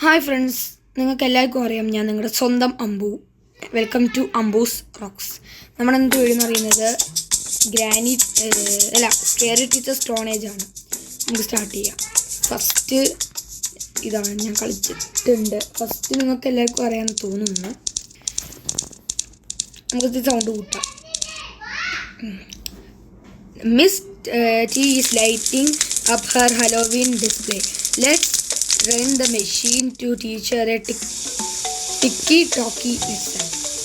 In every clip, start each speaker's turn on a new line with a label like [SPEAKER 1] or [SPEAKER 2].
[SPEAKER 1] Hi friends, നിങ്ങൾക്ക് എല്ലാവർക്കും അറിയാം ഞാൻ നിങ്ങളുടെ സ്വന്തം Ambu. Welcome to Ambu's rocks. നമ്മളെന്ത് വീടെന്ന് പറയുന്നത് സ്കെയറി ടീച്ചർ സ്റ്റോൺ ഏജ് ആണ്. നമുക്ക് സ്റ്റാർട്ട് ചെയ്യാം. ഫസ്റ്റ് ഇതാണ് ഞാൻ കളിച്ചിട്ടുണ്ട്. ഫസ്റ്റ് നിങ്ങൾക്ക് എല്ലാവർക്കും അറിയാമെന്ന് തോന്നുന്നു. നമുക്കിത് സൗണ്ട് കൂട്ടാം. Miss T is lighting up Har Halloween display. Let's run the machine to teach her a ticky-tocky lesson.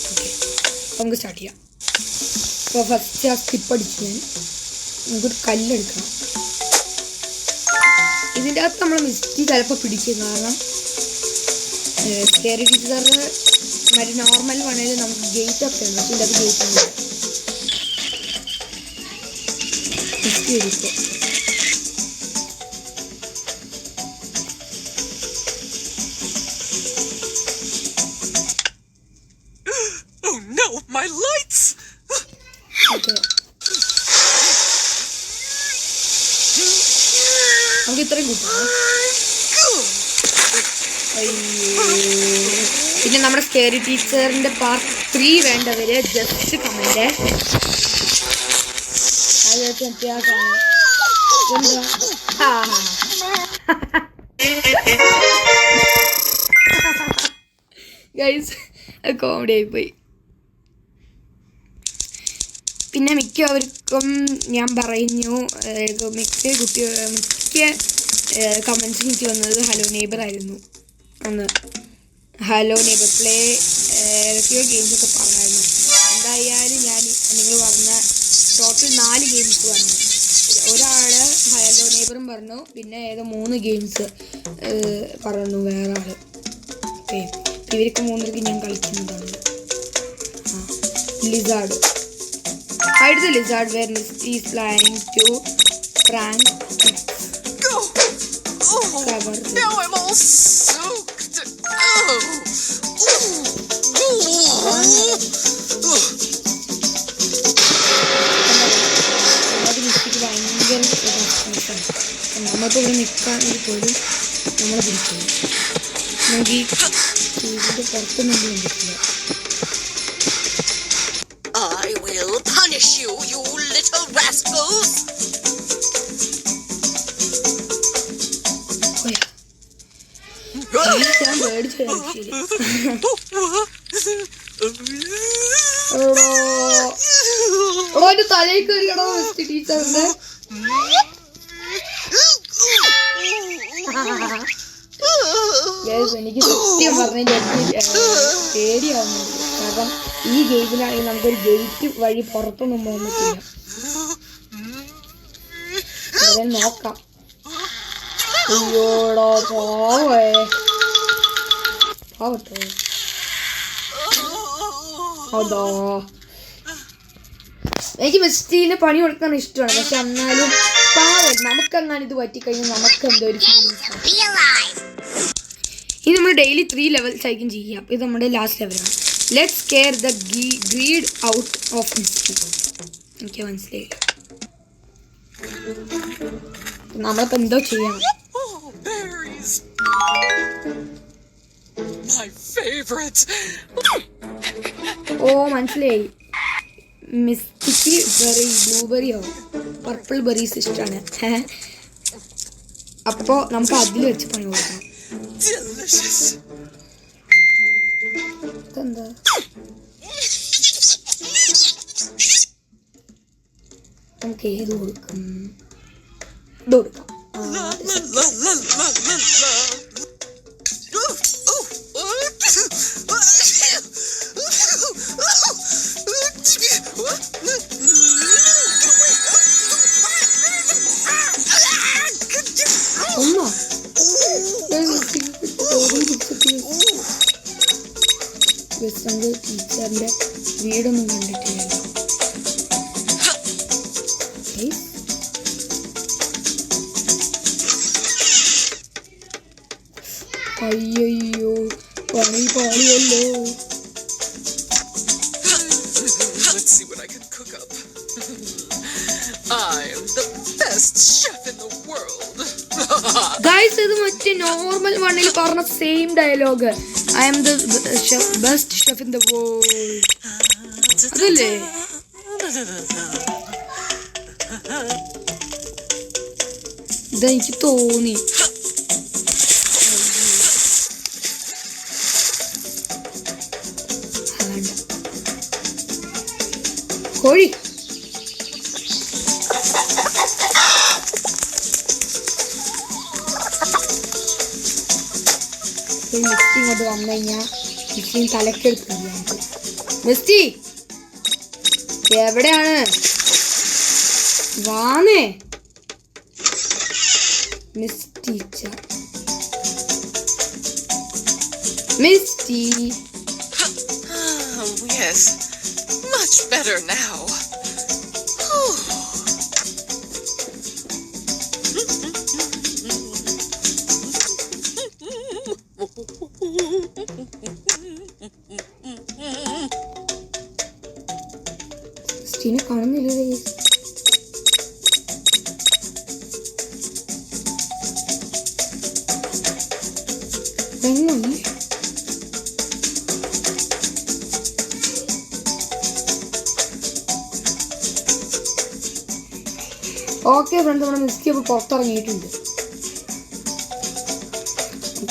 [SPEAKER 1] Okay, നമുക്ക് സ്റ്റാർട്ട് ചെയ്യാം. അപ്പോൾ ഫസ്റ്റ് ആ സ്കിപ്പ് അടിച്ച് നമുക്കൊരു കല്ലെടുക്കണം. ഇതിൻ്റെ അകത്ത് നമ്മൾ മിസ്റ്റി ചിലപ്പോൾ പിടിക്കും. കാരണം സ്കെയറി ടീച്ചറിന് മറ്റേ നോർമൽ വേണേൽ നമുക്ക് ഗേറ്റ് ഒക്കെ ഉണ്ട്. പക്ഷേ ഇതിൻ്റെ അകത്ത് ഗേറ്റ് ഉണ്ട്. മിസ്റ്റി എടുക്കും.
[SPEAKER 2] My lights!
[SPEAKER 1] Okay. നമുക്ക് ഇത്രയും കൂട്ടാം. പിന്നെ നമ്മുടെ സ്കെയറി ടീച്ചറിന്റെ പാർട്ട് 3 വേണ്ടവര് ജസ്റ്റ് കമന്റ് ഗൈസ്, കോമഡി ആയിപ്പോയി. പിന്നെ മിക്കവർക്കും ഞാൻ പറഞ്ഞു, മിക്ക കമൻസ് എനിക്ക് വന്നത് ഹലോ നെയ്ബർ ആയിരുന്നു. അന്ന് ഹലോ നെയ്ബർ പ്ലേ ഏതൊക്കെയോ ഗെയിംസൊക്കെ പറഞ്ഞായിരുന്നു. എന്തായാലും ഞാൻ നിങ്ങൾ പറഞ്ഞ ടോട്ടൽ 4 ഗെയിംസ് പറഞ്ഞു. ഒരാൾ ഹലോ നെയ്ബറും പറഞ്ഞു, പിന്നെ ഏതോ 3 ഗെയിംസ് പറഞ്ഞു വേറെ ആൾ. ഓക്കെ, ഇവർക്ക് 3 ഞാൻ കളിക്കുന്നതാണ്. Lizard. Hide the lizard where Misty is planning to prank kids.
[SPEAKER 2] Cover. Now I'm all soaked.
[SPEAKER 1] നമ്മൾക്ക് ഇവിടെ നിൽക്കാണെങ്കിൽ പോലും നമ്മളെ പിടിക്കുന്നു. നമുക്ക് ഈ പുറത്തൊന്നും കണ്ടിട്ടില്ല.
[SPEAKER 2] I will punish you, you little rascals!
[SPEAKER 1] തലയിൽ കയറിയടോ ടീച്ചറിന്റെ. എനിക്ക് സത്യം പറഞ്ഞ പേടിയാവുന്നുണ്ട്. കാരണം ഈ ഗെയിമിലാണെങ്കിൽ നമുക്കൊരു ഗേറ്റ് വഴി പുറത്തൊന്നും പോകാൻ പറ്റില്ല. നോക്കാം. അയ്യോടോ പാവട്ടോ. അതോ എനിക്ക് മിസ്റ്റീന് പണി കൊടുക്കാൻ ഇഷ്ടമാണ്. പക്ഷെ എന്നാലും നമുക്കെങ്ങാനും ഇത് പറ്റിക്കഴിഞ്ഞാൽ നമുക്ക് എന്തോ ഒരു ഫീലിങ്സ്. ഇത് നമ്മൾ ഡെയിലി 3 ലെവൽസ് ആയിരിക്കും ചെയ്യാം. ഇത് നമ്മുടെ ലാസ്റ്റ് ലെവലാണ്. Let's scare the greed out of Misty. എനിക്ക് മനസ്സിലായില്ല. നമ്മളിപ്പോൾ എന്തോ ചെയ്യണം. ഓ മനസ്സിലായി. മിസ്റ്റിക്ക് ബെറി, ബ്ലൂബെറിയോ പർപ്പിൾ ബെറീസ് ഇഷ്ടമാണ്. അപ്പോൾ നമുക്ക് അതിൽ വെച്ച് പണി കൊടുക്കണം. ഇതെന്താ? നമുക്ക് ഏത് കൊടുക്കും? ഇത് കൊടുക്കാം. ഒന്നോ ടീച്ചറിന്റെ വീടൊന്നും കണ്ടിട്ടില്ലല്ലോ. അയ്യോ പണി പാളിയല്ലോ.
[SPEAKER 2] I am the best chef in the world.
[SPEAKER 1] Guys ഇത് മറ്റേ നോർമൽ വണ്ണിൽ പറഞ്ഞ same dialogue. I am the best chef in the world. അതല്ലേ? ഇതെനിക്ക് തോന്നി. കോഴി മിസ്റ്റി ഇങ്ങോട്ട് വന്നു കഴിഞ്ഞാൽ മിസ്റ്റിയും തലക്കെടുത്തില്ല. മിസ്റ്റി എവിടെയാണ്? വാന്നേ miss teacher. Misty.
[SPEAKER 2] Yes, much better now.
[SPEAKER 1] മിസ്റ്റിനെ കാണുന്നില്ലേ? എങ്ങനെ? ഓക്കെ ഫ്രണ്ട്സ്, നമ്മുടെ മിസ്റ്റി അപ്പോൾ പുറത്തിറങ്ങിയിട്ടുണ്ട്.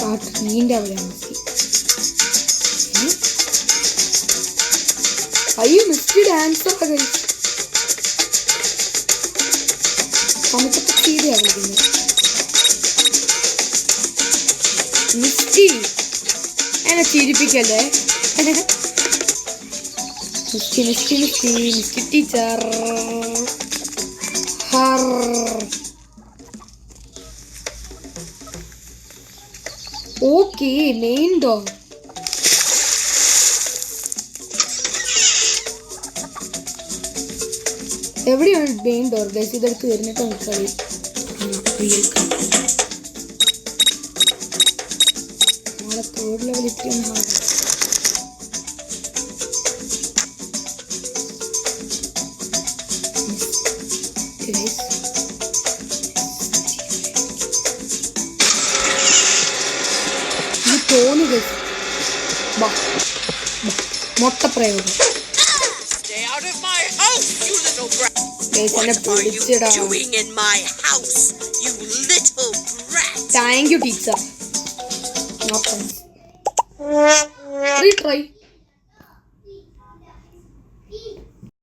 [SPEAKER 1] ആ ട്രീൻ്റെ അവിടെയാണ് മിസ്റ്റി. അയ്യോ മിസ്റ്റി ഡാൻസർ നമുക്കൊക്കെ ചെയ്തയാണ് വിളിക്കുന്നത്. മിസ്റ്റി എന്നെ ചിരിപ്പിക്കല്ലേ. Misty Misty Misty Misty teacher. Okay main door. എവിടെയാണ് മെയിൻ ഡോർ? ഗൈസ് ഇതെടുത്ത് വരുന്നിട്ട് നമുക്കറിയാം. നമ്മളെ തേർഡ് ലെവൽ ഇത്രയും ഹാർഡ്. തോന്നി ഗൈസ് മൊട്ട പ്രയോഗം.
[SPEAKER 2] Stay out of my house, you little brat.
[SPEAKER 1] What are you
[SPEAKER 2] doing in my house, you little brat?
[SPEAKER 1] Thank you, teacher. Retry.